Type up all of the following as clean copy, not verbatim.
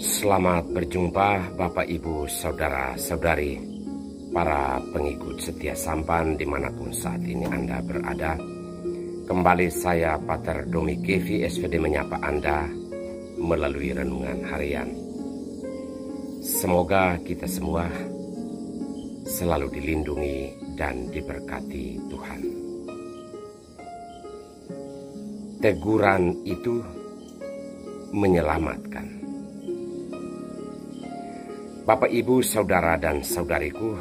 Selamat berjumpa Bapak Ibu Saudara-saudari, para pengikut setia Sampan dimanapun saat ini Anda berada. Kembali saya Pater Domi Kevi SVD menyapa Anda melalui renungan harian. Semoga kita semua selalu dilindungi dan diberkati Tuhan. Teguran itu menyelamatkan. Bapak, Ibu, Saudara, dan Saudariku,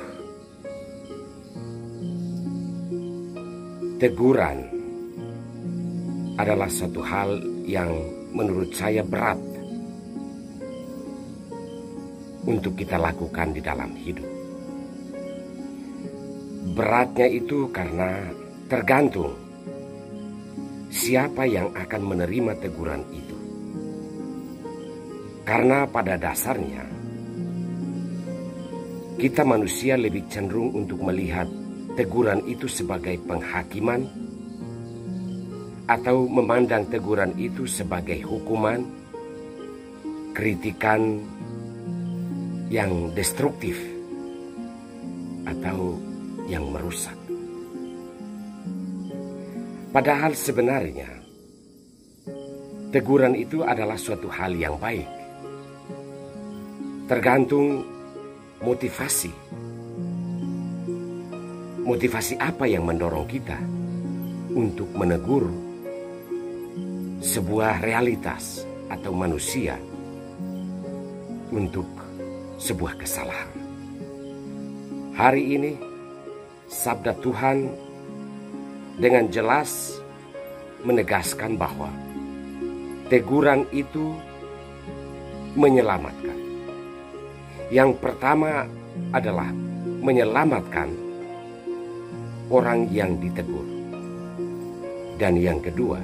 teguran adalah suatu hal yang menurut saya berat untuk kita lakukan di dalam hidup. Beratnya itu karena tergantung siapa yang akan menerima teguran itu. Karena pada dasarnya kita manusia lebih cenderung untuk melihat teguran itu sebagai penghakiman atau memandang teguran itu sebagai hukuman, kritikan yang destruktif atau yang merusak. Padahal sebenarnya teguran itu adalah suatu hal yang baik. Tergantung motivasi apa yang mendorong kita untuk menegur sebuah realitas atau manusia untuk sebuah kesalahan. Hari ini sabda Tuhan dengan jelas menegaskan bahwa teguran itu menyelamatkan. Yang pertama adalah menyelamatkan orang yang ditegur. Dan yang kedua,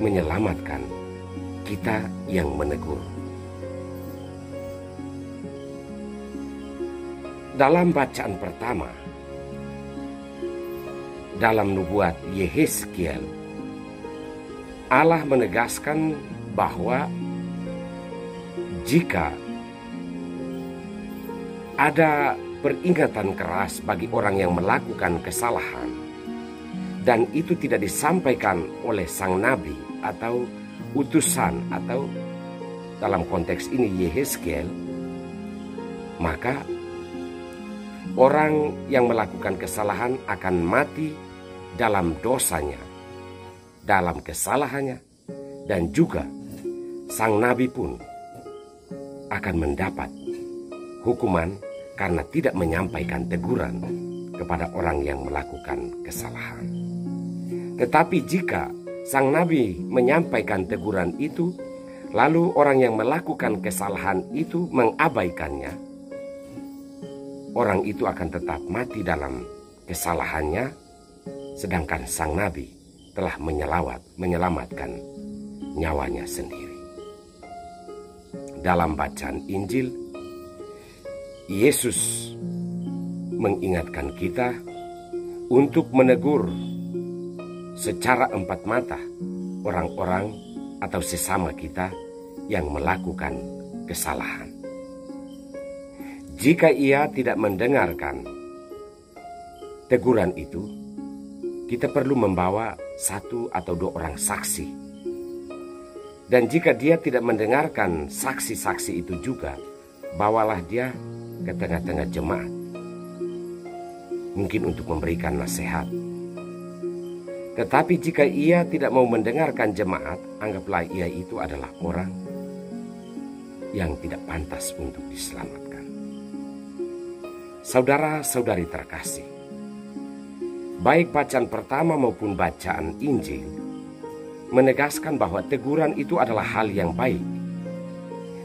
menyelamatkan kita yang menegur. Dalam bacaan pertama, dalam nubuat Yehezkiel, Allah menegaskan bahwa jika ada peringatan keras bagi orang yang melakukan kesalahan dan itu tidak disampaikan oleh sang nabi atau utusan atau dalam konteks ini Yehezkiel, maka orang yang melakukan kesalahan akan mati dalam dosanya, dalam kesalahannya, dan juga sang nabi pun akan mendapat hukuman karena tidak menyampaikan teguran kepada orang yang melakukan kesalahan. Tetapi jika sang nabi menyampaikan teguran itu, lalu orang yang melakukan kesalahan itu mengabaikannya, orang itu akan tetap mati dalam kesalahannya, sedangkan sang nabi telah menyelamatkan nyawanya sendiri. Dalam bacaan Injil, Yesus mengingatkan kita untuk menegur secara empat mata orang-orang atau sesama kita yang melakukan kesalahan. Jika ia tidak mendengarkan teguran itu, kita perlu membawa satu atau dua orang saksi. Dan jika dia tidak mendengarkan saksi-saksi itu juga, bawalah dia ke tengah-tengah jemaat, mungkin untuk memberikan nasihat. Tetapi jika ia tidak mau mendengarkan jemaat, anggaplah ia itu adalah orang yang tidak pantas untuk diselamatkan. Saudara-saudari terkasih, baik bacaan pertama maupun bacaan Injil menegaskan bahwa teguran itu adalah hal yang baik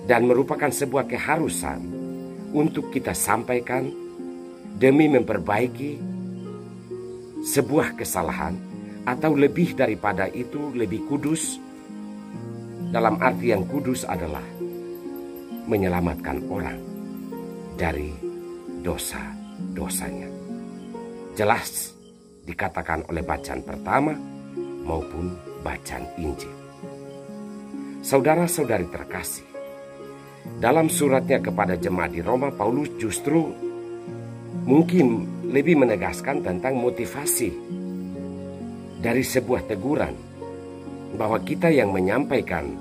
dan merupakan sebuah keharusan untuk kita sampaikan demi memperbaiki sebuah kesalahan, atau lebih daripada itu lebih kudus. Dalam arti yang kudus adalah menyelamatkan orang dari dosa-dosanya. Jelas dikatakan oleh bacaan pertama maupun bacaan Injil. Saudara-saudari terkasih, dalam suratnya kepada jemaat di Roma, Paulus justru mungkin lebih menegaskan tentang motivasi dari sebuah teguran, bahwa kita yang menyampaikan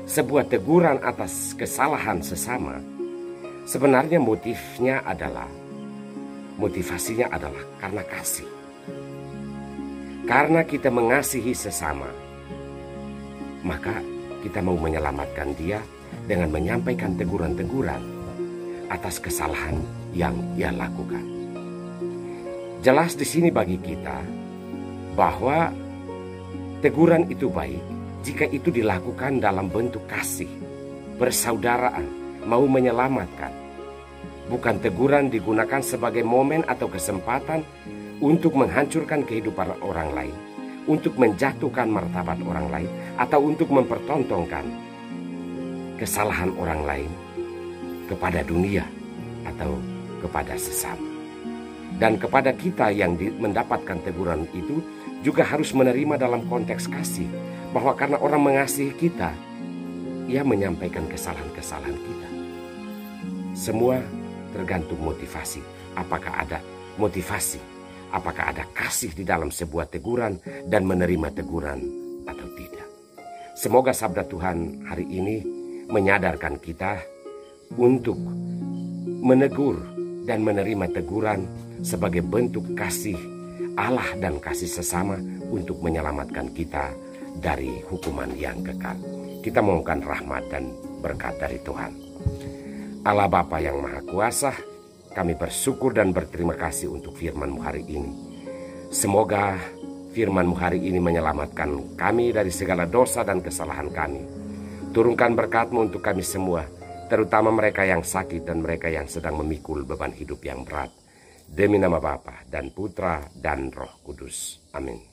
sebuah teguran atas kesalahan sesama, sebenarnya motivasinya adalah karena kasih. Karena kita mengasihi sesama, maka kita mau menyelamatkan dia dengan menyampaikan teguran-teguran atas kesalahan yang ia lakukan. Jelas di sini bagi kita bahwa teguran itu baik jika itu dilakukan dalam bentuk kasih, persaudaraan, mau menyelamatkan. Bukan teguran digunakan sebagai momen atau kesempatan untuk menghancurkan kehidupan orang lain, untuk menjatuhkan martabat orang lain, atau untuk mempertontonkan kesalahan orang lain kepada dunia atau kepada sesama. Dan kepada kita yang mendapatkan teguran itu juga harus menerima dalam konteks kasih, bahwa karena orang mengasihi kita, ia menyampaikan kesalahan-kesalahan kita. Semua tergantung motivasi. Apakah ada motivasi? Apakah ada kasih di dalam sebuah teguran dan menerima teguran atau tidak? Semoga sabda Tuhan hari ini menyadarkan kita untuk menegur dan menerima teguran sebagai bentuk kasih Allah dan kasih sesama untuk menyelamatkan kita dari hukuman yang kekal. Kita mohonkan rahmat dan berkat dari Tuhan. Allah Bapa yang Maha Kuasa, kami bersyukur dan berterima kasih untuk firman-Mu hari ini. Semoga firman-Mu hari ini menyelamatkan kami dari segala dosa dan kesalahan kami. Turunkan berkat-Mu untuk kami semua, terutama mereka yang sakit dan mereka yang sedang memikul beban hidup yang berat. Demi nama Bapa dan Putra dan Roh Kudus. Amin.